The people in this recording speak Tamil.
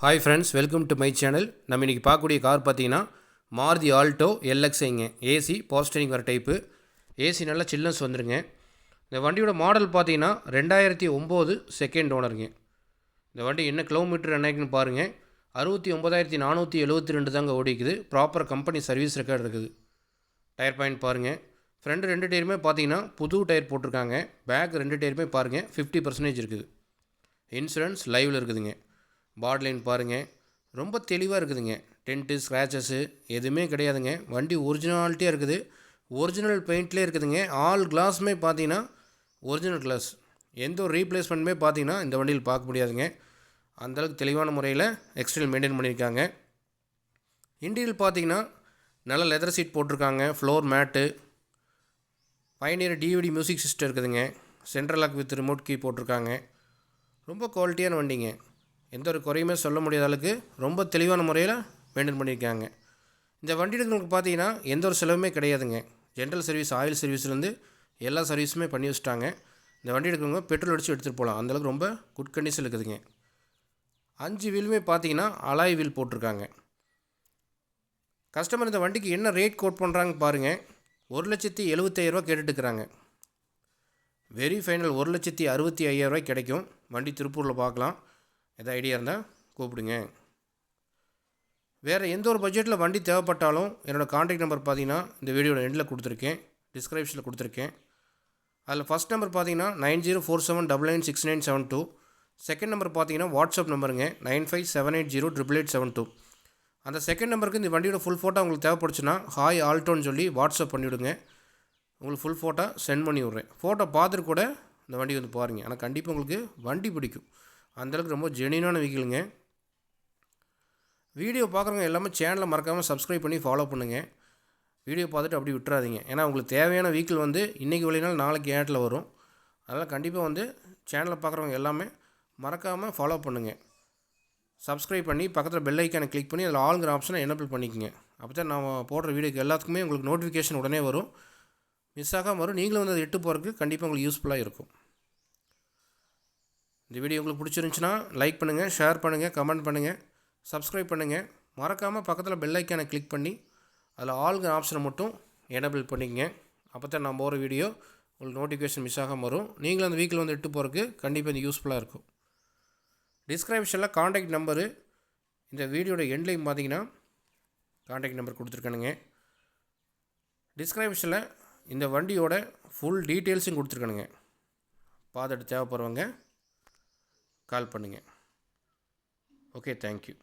Hi friends, welcome to my channel. நம்ம இன்றைக்கி பார்க்கக்கூடிய கார் பார்த்தீங்கன்னா மாருதி ஆல்டோ எல்எக்ஸ்ஐங்க. ஏசி பவர் ஸ்டீரிங் வர டைப்பு. ஏசி நல்லா சில்னஸ் வந்துருங்க. இந்த வண்டியோட மாடல் பார்த்தீங்கன்னா 2009 செகண்ட் ஓனருங்க. இந்த வண்டி என்ன கிலோமீட்டர் என்னைக்குன்னு பாருங்கள். 69,472 தாங்க ஓடிக்குது. ப்ராப்பர் கம்பெனி சர்வீஸ் ரெக்கார்டு இருக்குது. டயர் பாயிண்ட் பாருங்கள். ஃப்ரண்ட் 2 டயருமே பார்த்தீங்கன்னா புது டயர் போட்டிருக்காங்க. பேக் 2 டயருமே பாருங்கள் 50% இருக்குது. இன்சூரன்ஸ் லைவில் இருக்குதுங்க. பாட்லைன் பாருங்கள், ரொம்ப தெளிவாக இருக்குதுங்க. டென்ட்டு ஸ்க்ராச்சஸ்ஸு எதுவுமே கிடையாதுங்க. வண்டி ஒரிஜினாலிட்டியாக இருக்குது. ஒரிஜினல் பெயிண்ட்லேயே இருக்குதுங்க. ஆல் கிளாஸுமே பார்த்தீங்கன்னா ஒரிஜினல் கிளாஸ். எந்த ஒரு ரீப்ளேஸ்மெண்ட்டுமே பார்த்தீங்கன்னா இந்த வண்டியில் பார்க்க முடியாதுங்க. அந்தளவுக்கு தெளிவான முறையில் எக்ஸ்டீரியர் மெயின்டைன் பண்ணியிருக்காங்க. இன்டீரியர் பார்த்தீங்கன்னா நல்ல லெதர் சீட் போட்டிருக்காங்க. ஃப்ளோர் மேட்டு, பயணியர் டிவிடி மியூசிக் சிஸ்டம் இருக்குதுங்க. Central lock with remote key போட்டிருக்காங்க. ரொம்ப குவாலிட்டியான வண்டிங்க. எந்த ஒரு குறையுமே சொல்ல முடியாத அளவுக்கு ரொம்ப தெளிவான முறையில் மெயின்டைன் பண்ணியிருக்காங்க. இந்த வண்டிகளுக்கு பார்த்தீங்கன்னா எந்த ஒரு செலவுமே கிடையாதுங்க. ஜென்ரல் சர்வீஸ், ஆயில் சர்வீஸ்லேருந்து எல்லா சர்வீஸுமே பண்ணி வச்சுட்டாங்க. இந்த வண்டி எடுக்கிறவங்க பெட்ரோல் அடித்து எடுத்துகிட்டு போகலாம். அந்தளவுக்கு ரொம்ப குட் கண்டிஷன் இருக்குதுங்க. 5 வீலுமே பார்த்தீங்கன்னா அலாய் வீல் போட்டிருக்காங்க. கஸ்டமர் இந்த வண்டிக்கு என்ன ரேட் கோட் பண்ணுறாங்க பாருங்கள். 1,75,000 கேட்டுட்டுருக்குறாங்க. வெரி ஃபைனல் 1,65,000 கிடைக்கும். வண்டி திருப்பூரில் பார்க்கலாம். எதாவது ஐடியா இருந்தால் கூப்பிடுங்க. வேறு எந்த ஒரு பட்ஜெட்டில் வண்டி தேவைப்பட்டாலும் என்னோடய கான்டாக்ட் நம்பர் பார்த்தீங்கன்னா இந்த வீடியோட எண்டில் கொடுத்துருக்கேன், டிஸ்கிரிப்ஷனில் கொடுத்துருக்கேன். அதில் ஃபஸ்ட் நம்பர் பார்த்தீங்கன்னா 9047996972. செகண்ட் நம்பர் பார்த்தீங்கன்னா வாட்ஸ்அப் நம்பருங்க 9578088872. அந்த செகண்ட் நம்பருக்கு இந்த வண்டியோட ஃபுல் ஃபோட்டோ உங்களுக்கு தேவைப்படுச்சுன்னா ஹாய் ஆல்டோன்னு சொல்லி வாட்ஸ்அப் பண்ணிவிடுங்க. உங்களுக்கு ஃபுல் ஃபோட்டோ சென்ட் பண்ணி விட்றேன். ஃபோட்டோ பார்த்துட்டு கூட இந்த வண்டி வந்து பாருங்கள். ஆனால் கண்டிப்பாக உங்களுக்கு வண்டி பிடிக்கும். அந்தளவுக்கு ரொம்ப ஜெனியூனான வெஹிக்கிளுங்க. வீடியோ பார்க்குறவங்க எல்லாமே சேனலை மறக்காமல் சப்ஸ்கிரைப் பண்ணி ஃபாலோ பண்ணுங்கள். வீடியோ பார்த்துட்டு அப்படி விட்டுறாதீங்க. ஏன்னா உங்களுக்கு தேவையான வெஹிக்கிள் வந்து இன்றைக்கி விலைனாலும் நாளைக்கு ஏட்டில் வரும். அதனால் கண்டிப்பாக வந்து சேனலை பார்க்குறவங்க எல்லாமே மறக்காமல் ஃபாலோ பண்ணுங்கள். சப்ஸ்கிரைப் பண்ணி பக்கத்தில் பெல் ஐக்கானை கிளிக் பண்ணி அதில் ஆளுங்கிற ஆப்ஷனை எனேபிள் பண்ணிக்கோங்க. அப்போ தான் நான் போடுற வீடியோக்கு எல்லாத்துக்குமே உங்களுக்கு நோட்டிஃபிகேஷன் உடனே வரும். மிஸ் ஆகாமல் வரும். நீங்களும் வந்து அதை எட்டு போகிறதுக்கு கண்டிப்பாக உங்களுக்கு யூஸ்ஃபுல்லாக இருக்கும். இந்த வீடியோ உங்களுக்கு பிடிச்சிருந்துச்சுன்னா லைக் பண்ணுங்கள், ஷேர் பண்ணுங்கள், கமெண்ட் பண்ணுங்கள், சப்ஸ்கிரைப் பண்ணுங்கள். மறக்காமல் பக்கத்தில் பெல் ஐக்கானை கிளிக் பண்ணி அதில் ஆளுங்கிற ஆப்ஷனை மட்டும் எனேபிள் பண்ணிக்கங்க. அப்போ தான் நான் போகிற வீடியோ உங்களுக்கு நோட்டிஃபிகேஷன் மிஸ் ஆகாமல் வரும். நீங்களும் அந்த வீக்கில் வந்து எட்டு போகிறதுக்கு கண்டிப்பாக இது யூஸ்ஃபுல்லாக இருக்கும். டிஸ்கிரிப்ஷனில் கான்டாக்ட் நம்பரு இந்த வீடியோட எண்ட்லையும் பார்த்தீங்கன்னா கான்டாக்ட் நம்பர் கொடுத்துருக்கானுங்க. டிஸ்கிரிப்ஷனில் இந்த வண்டியோட ஃபுல் டீட்டெயில்ஸும் கொடுத்துருக்கானுங்க. பார்த்துட்டு தேவைப்படுறவங்க கால் பண்ணுங்கள். Okay, thank you.